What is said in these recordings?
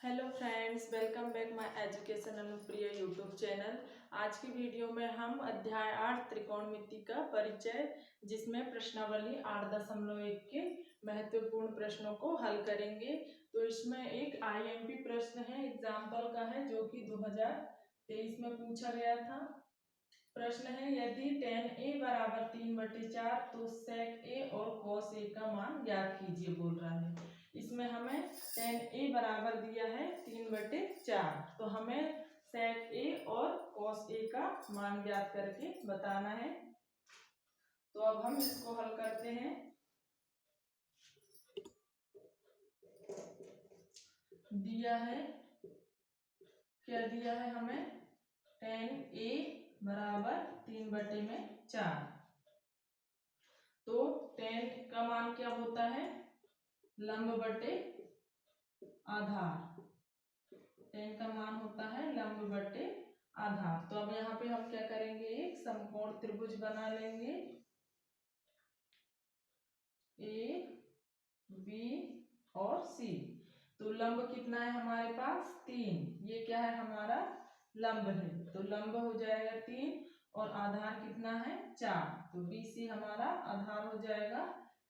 Hello friends, welcome back my education Anupriya YouTube channel. आज की video में हम अध्याय 8 त्रिकोणमिति का परिचय, जिसमें प्रश्नावली 8.1 के महत्वपूर्ण प्रश्नों को हल करेंगे। तो इसमें एक आईएमपी प्रश्न है, एग्जाम्पल का है, जो कि 2023 में पूछा गया था। प्रश्न है, यदि tan a बराबर 3/4 तो sec a और cos a का मान ज्ञात कीजिए, बोल रहा है। इसमें हमें tan a बराबर दिया है 3/4, तो हमें sec a और cos a का मान ज्ञात करके बताना है। तो अब हम इसको हल करते हैं। दिया है, क्या दिया है हमें, tan a बराबर 3/4। तो tan का मान क्या होता है, लंब बटे आधार। tan का मान होता है लंब बटे आधार। तो अब यहाँ पे हम क्या करेंगे, एक समकोण त्रिभुज बना लेंगे, ए बी और सी। तो लंब कितना है हमारे पास, 3। ये क्या है, हमारा लंब है, तो लंब हो जाएगा 3 और आधार कितना है, 4। तो बी सी हमारा आधार हो जाएगा,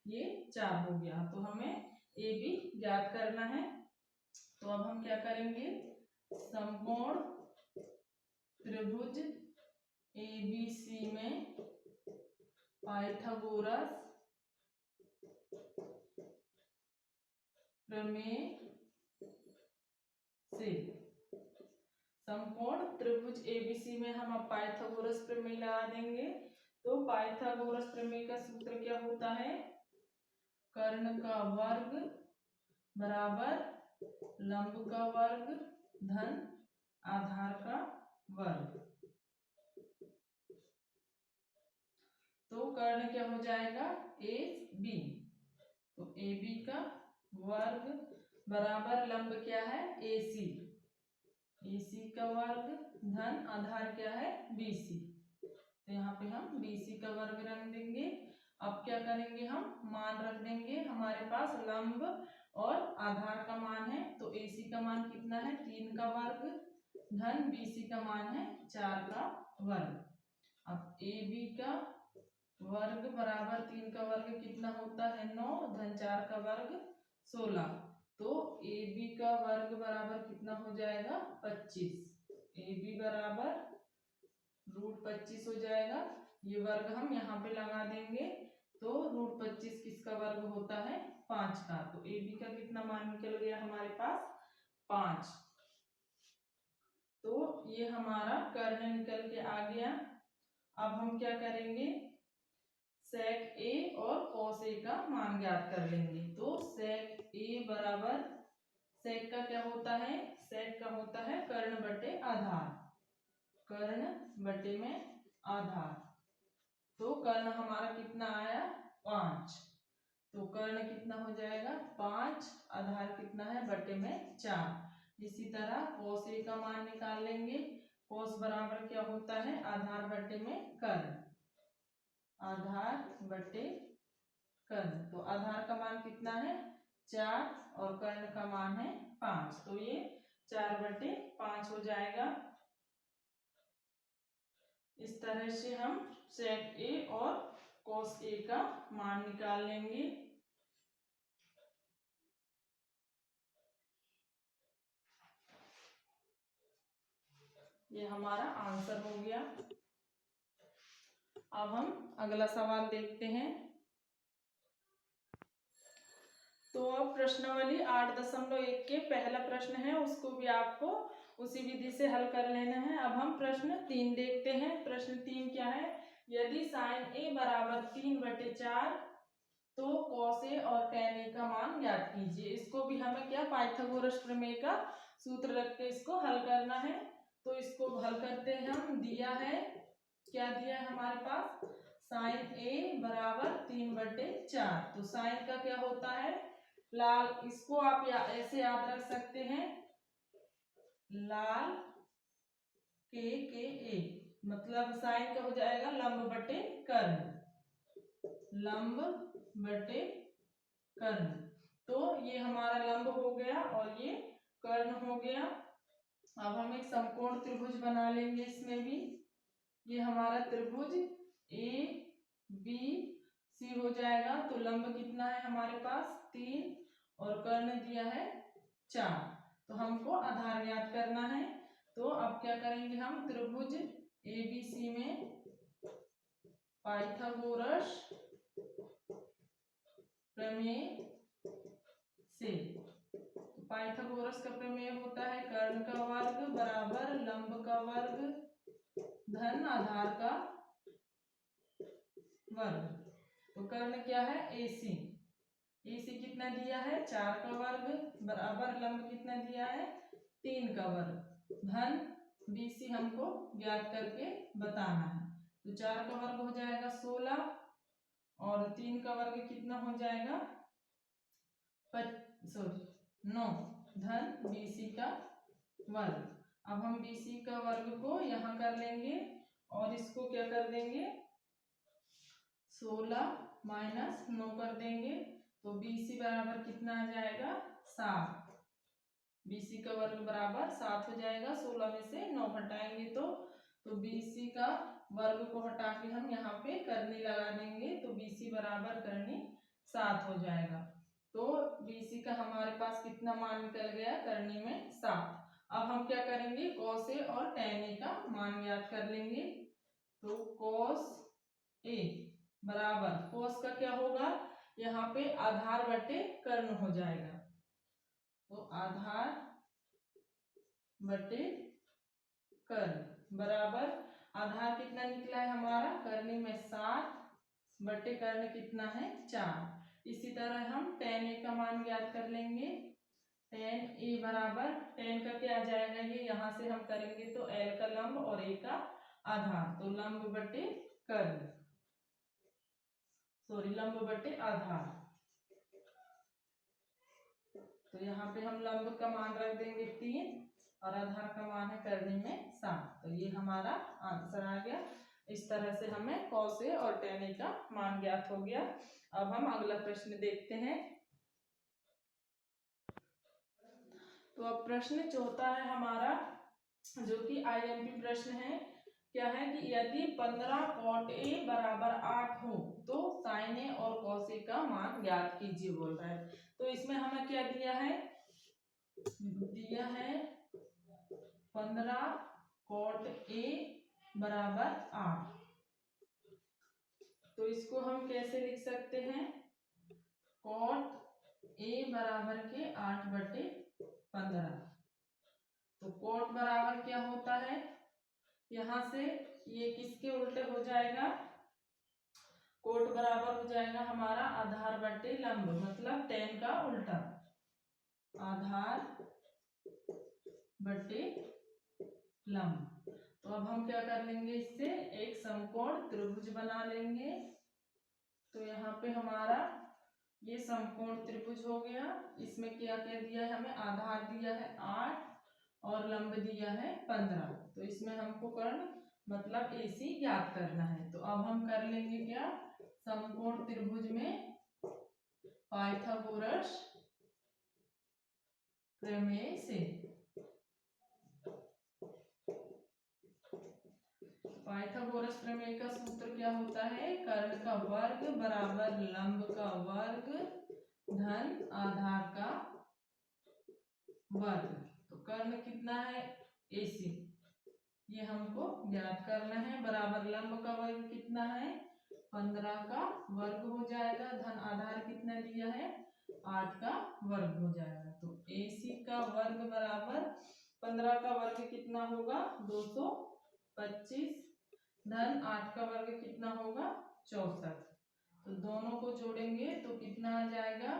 ये 4 हो गया। तो हमें ए बी ज्ञात करना है। तो अब हम क्या करेंगे, समकोण त्रिभुज एबीसी में पाइथागोरस प्रमेय से, समकोण त्रिभुज एबीसी में हम अब पाइथागोरस प्रमेय लगा देंगे। तो पाइथागोरस प्रमेय का सूत्र क्या होता है, कर्ण का वर्ग बराबर लंब का वर्ग धन आधार का वर्ग। तो कर्ण क्या हो जाएगा, ए बी। तो ए बी का वर्ग बराबर लंब क्या है, ए सी। ए सी का वर्ग धन आधार क्या है, बी सी। तो यहाँ पे हम बी सी का वर्ग रख देंगे। अब क्या करेंगे, हम मान रख देंगे। हमारे पास लंब और आधार का मान है, तो ए सी का मान कितना है, 3 का वर्ग धन बी सी का मान है 4 का वर्ग। अब ए बी का वर्ग बराबर 3 का वर्ग कितना होता है, 9 धन 4 का वर्ग 16। तो ए बी का वर्ग बराबर कितना हो जाएगा, 25। ए बी बराबर √25 हो जाएगा। ये वर्ग हम यहाँ पे लगा देंगे। तो √25 किसका वर्ग होता है, 5 का। तो ए बी का कितना मान निकल गया हमारे पास, 5। तो ये हमारा कर्ण निकल के आ गया। अब हम क्या करेंगे, sec a और cos a का मान ज्ञात कर लेंगे। तो sec a बराबर, sec का क्या होता है, sec का होता है कर्ण बटे आधार, कर्ण बटे में आधार। तो कर्ण हमारा कितना आया, 5। तो कर्ण कितना हो जाएगा, 5, आधार कितना है, बटे में 4। इसी तरह cos a का मान निकाल लेंगे। cos बराबर क्या होता है, आधार बटे में कर्ण, आधार बटे कर्ण। तो आधार का मान कितना है, 4 और कर्ण का मान है 5। तो ये 4/5 हो जाएगा। इस तरह से हम sec a और cos a का मान निकाल लेंगे। ये हमारा आंसर हो गया। अब हम अगला सवाल देखते हैं। तो अब प्रश्नावली 8.1 के पहला प्रश्न है, उसको भी आपको उसी विधि से हल कर लेना है। अब हम प्रश्न 3 देखते हैं। प्रश्न 3 क्या है, यदि sin a बराबर 3/4 तो cos a और tan a का मान ज्ञात कीजिए। इसको भी हमें क्या, पाइथागोरस प्रमेय का सूत्र रख के इसको हल करना है। तो इसको हल करते हैं हम। दिया है, क्या दिया है हमारे पास, sin a बराबर 3/4। तो sin का क्या होता है, लाल, इसको आप ऐसे याद रख सकते हैं, लाल के ए, मतलब साइन का हो जाएगा लंब बटे कर्ण, लंब बटे कर्ण। तो ये हमारा लंब हो गया और ये कर्ण हो गया। अब हम एक समकोण त्रिभुज बना लेंगे इसमें भी। ये हमारा त्रिभुज ए बी सी हो जाएगा। तो लंब कितना है हमारे पास 3 और कर्ण दिया है 4। तो हमको आधार ज्ञात करना है। तो अब क्या करेंगे हम, त्रिभुज ए बी सी में पाइथागोरस प्रमेय से, तो पाइथागोरस का प्रमेय होता है कर्ण का वर्ग बराबर लंब का वर्ग धन आधार का वर्ग। तो कर्ण क्या है AC, AC कितना दिया है 4 का वर्ग बराबर लंब कितना दिया है 3 का वर्ग धन BC हमको ज्ञात करके बताना है। तो 4 का वर्ग हो जाएगा 16 और 3 का वर्ग कितना हो जाएगा 9 धन BC का वर्ग। अब हम BC का वर्ग को यहाँ कर लेंगे और इसको क्या कर देंगे 16 माइनस 9 कर देंगे। तो BC बराबर कितना आ जाएगा 7। BC का वर्ग बराबर 7 हो जाएगा। 16 में से 9 हटाएंगे तो BC का वर्ग को हटा के हम यहाँ पे करनी लगा देंगे। तो BC बराबर करनी 7 हो जाएगा। तो BC का हमारे पास कितना मान निकल गया करनी में 7। अब हम क्या करेंगे cos A और tan A का मान ज्ञात कर लेंगे। तो cos A बराबर cos का क्या होगा यहाँ पे आधार बटे कर्ण हो जाएगा। तो आधार बटे कर्ण बराबर आधार कितना निकला है हमारा करनी में 7 बटे कर्ण कितना है 4। इसी तरह हम tan A का मान ज्ञात कर लेंगे। tan A बराबर tan का क्या आ जाएगा, ये यहाँ से हम करेंगे तो L का लंब और A का आधार। तो लंब बटे कर्ण लंब बटे आधार। तो यहाँ पे हम लंब का मान रख देंगे 3 और आधार का मान है करनी में 7। तो ये हमारा आंसर आ गया। इस तरह से हमें cos A और tan A का मान ज्ञात हो गया। अब हम अगला प्रश्न देखते हैं। तो अब प्रश्न चौथा है हमारा, जो कि IMP प्रश्न है। क्या है कि यदि 15 cot A बराबर 8 हो तो sin A और cos A का मान ज्ञात कीजिए बोल रहा है। तो इसमें हमें क्या दिया है 15 cot A बराबर 8। तो इसको हम कैसे लिख सकते हैं, cot A बराबर के 8 बटे 15। तो cot बराबर क्या होता है, यहाँ से ये किसके उल्टे हो जाएगा, cot बराबर हो जाएगा हमारा आधार बटे लंब, मतलब tan का उल्टा, आधार बटे लंब। तो अब हम क्या कर लेंगे, इससे एक समकोण त्रिभुज बना लेंगे। तो यहाँ पे हमारा ये समकोण त्रिभुज हो गया। इसमें क्या क्या दिया है हमें, आधार दिया है 8 और लंब दिया है 15। तो इसमें हमको कर्ण मतलब AC ज्ञात करना है। तो अब हम कर लेंगे क्या, समकोण त्रिभुज में पाइथागोरस प्रमेय से। पाइथागोरस प्रमेय का सूत्र क्या होता है, कर्ण का वर्ग बराबर लंब का वर्ग धन आधार का वर्ग। तो कर्ण कितना है AC, ये हमको ज्ञात करना है। बराबर लंब का वर्ग कितना है 15 का वर्ग हो जाएगा धन आधार कितना दिया है 8 का वर्ग हो जाएगा। तो AC का वर्ग बराबर 15 का वर्ग कितना होगा 225 धन 8 का वर्ग कितना होगा 64। तो दोनों को जोड़ेंगे तो कितना आ जाएगा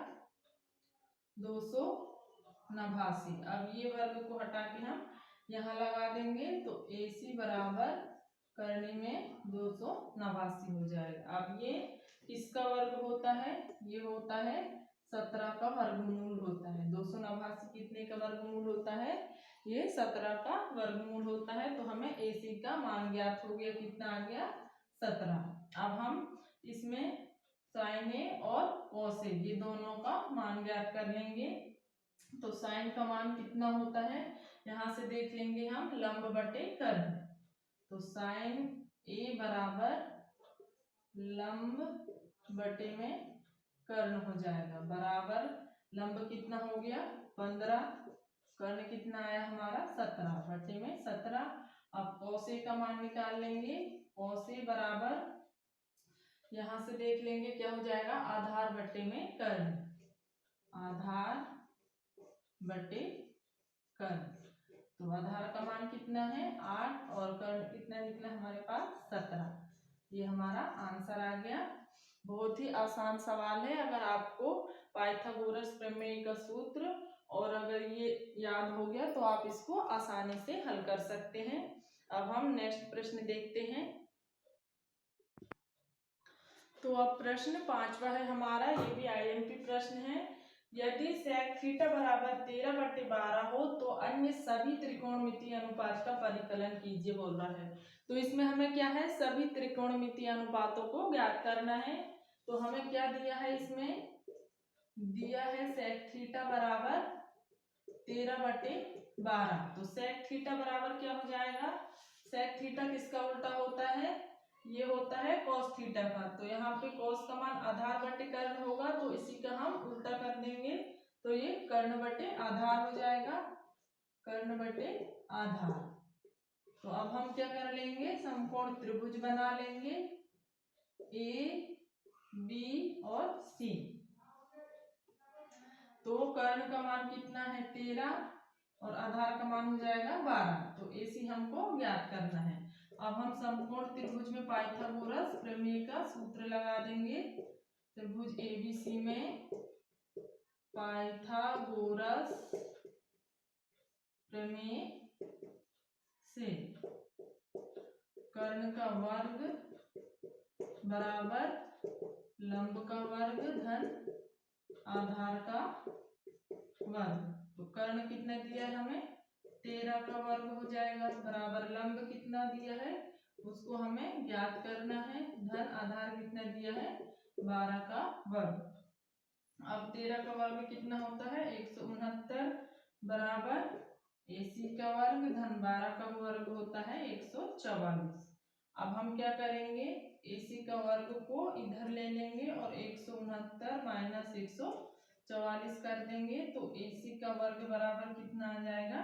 289। अब ये वर्ग को हटा के हम यहाँ लगा देंगे तो AC बराबर करने में 289 हो जाएगा। अब ये किसका वर्ग होता है, ये होता है 17 का वर्गमूल होता है। 289 कितने का वर्गमूल होता है, ये 17 का वर्गमूल होता है। तो हमें AC का मान ज्ञात हो गया, कितना आ गया 17। अब हम इसमें sin A और cos A ये दोनों का मान ज्ञात कर लेंगे। तो साइन का मान कितना होता है, यहाँ से देख लेंगे हम, लंब बटे कर्ण। तो साइन ए बराबर लंब बटे में कर्ण हो जाएगा, बराबर लंब कितना हो गया 15, कर्ण कितना आया हमारा 17, बटे में 17। अब cos A का मान निकाल लेंगे, cos A बराबर यहाँ से देख लेंगे क्या हो जाएगा, आधार बटे में कर्ण, आधार बटे कर्ण। तो आधार का मान कितना है 8 और कर्ण कितना निकला हमारे पास 17। ये हमारा आंसर आ गया। बहुत ही आसान सवाल है, अगर आपको पाइथागोरस प्रमेय का सूत्र और अगर ये याद हो गया तो आप इसको आसानी से हल कर सकते हैं। अब हम नेक्स्ट प्रश्न देखते हैं। तो अब प्रश्न 5वां है हमारा, ये भी आईएमपी प्रश्न है। यदि sec थीटा बराबर 13/12 हो तो अन्य सभी त्रिकोणमितीय अनुपात का परिकलन कीजिए बोल रहा है। तो इसमें हमें क्या है, सभी त्रिकोणमितीय अनुपातों को ज्ञात करना है। तो हमें क्या दिया है, इसमें दिया है sec थीटा बराबर 13/12। तो sec थीटा बराबर क्या हो जाएगा, sec थीटा किसका उल्टा होता है, ये होता है cos थीटा का। तो यहाँ पे cos का मान आधार बटे कर्ण होगा, तो इसी का हम उल्टा कर देंगे, तो ये कर्ण बटे आधार हो जाएगा, कर्ण बटे आधार। तो अब हम क्या कर लेंगे, समकोण त्रिभुज बना लेंगे ए बी और सी। तो कर्ण का मान कितना है 13 और आधार का मान हो जाएगा 12। तो AC हमको ज्ञात करना है। अब हम समकोण त्रिभुज में पाइथागोरस प्रमेय का सूत्र लगा देंगे। त्रिभुज ABC में पाइथागोरस प्रमेय से कर्ण का वर्ग बराबर लंब का वर्ग धन आधार का वर्ग। तो कर्ण कितना दिया है हमें 13 का वर्ग हो जाएगा, बराबर लंब कितना दिया है उसको हमें ज्ञात करना है, धन आधार कितना दिया है 12 का वर्ग। अब 13 का वर्ग कितना होता है 169, बराबर AC का वर्ग धन 12 का वर्ग होता है 144। अब हम क्या करेंगे, AC का वर्ग को इधर ले लेंगे और 169 माइनस 144 कर देंगे। तो AC का वर्ग बराबर कितना आ जाएगा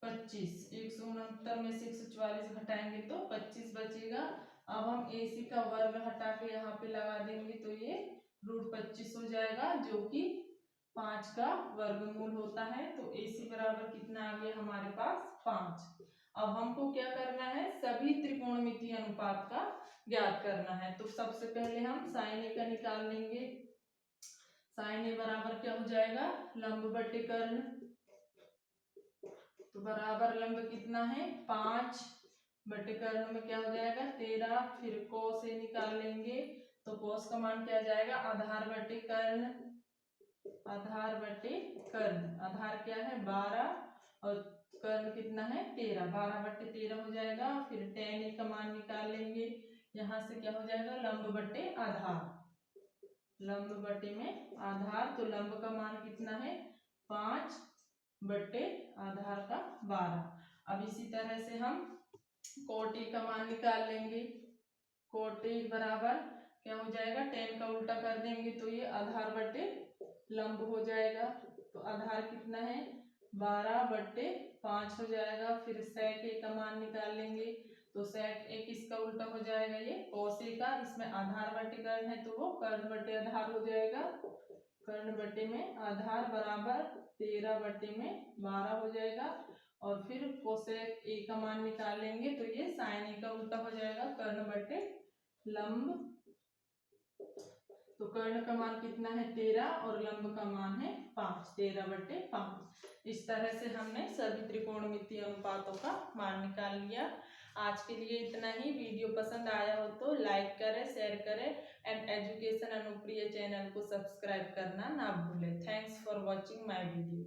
25। 169 में से 144 घटाएंगे तो 25 बचेगा। अब हम AC का वर्ग हटा के यहाँ पे लगा देंगे, तो ये √25 हो जाएगा, जो कि 5 का वर्गमूल होता है। तो AC बराबर कितना आ गया हमारे पास 5। अब हमको क्या करना है, सभी त्रिकोणमितीय अनुपात का ज्ञात करना है। तो सबसे पहले हम sin A का निकाल लेंगे। sin A बराबर क्या हो जाएगा, लंब बटे कर्ण। तो बराबर लंब कितना है 5 बटे कर्ण में क्या हो जाएगा 13। फिर cos A निकाल लेंगे, तो cos का मान क्या आ जाएगा आधार बटे कर्ण, आधार बटे कर्ण। आधार क्या है 12 और कर्ण कितना है 13, 12 बटे 13 हो जाएगा। फिर tan A का मान निकाल लेंगे, यहाँ से क्या हो जाएगा लंब बटे आधार, लंब बटे में आधार। तो लंब का मान कितना है 5 बटे आधार का 12। अब इसी तरह से हम cot A का मान निकाल लेंगे। cot A बराबर क्या हो जाएगा, tan का उल्टा कर देंगे तो ये आधार बटे लंब हो जाएगा। तो आधार कितना है 12 बटे 5 हो जाएगा। फिर sec A का मान निकाल लेंगे, तो sec A किसका उल्टा हो जाएगा, ये cos A का। इसमें आधार बटे कर्ण है तो वो कर्ण बटे आधार हो जाएगा, कर्ण बटे में आधार बराबर 13 बटे में 12 हो जाएगा। और फिर कोसेक A का मान निकाल लेंगे, तो ये sin A का उल्टा हो जाएगा, कर्ण बटे लंब। तो कर्ण का मान कितना है 13 और लंब का मान है 5, 13 बटे 5। इस तरह से हमने सभी त्रिकोणमितीय अनुपातों का मान निकाल लिया। आज के लिए इतना ही। वीडियो पसंद आया हो तो लाइक करें, शेयर करें एंड एजुकेशन अनुप्रिय चैनल को सब्सक्राइब करना ना भूलें। Thanks for watching my video.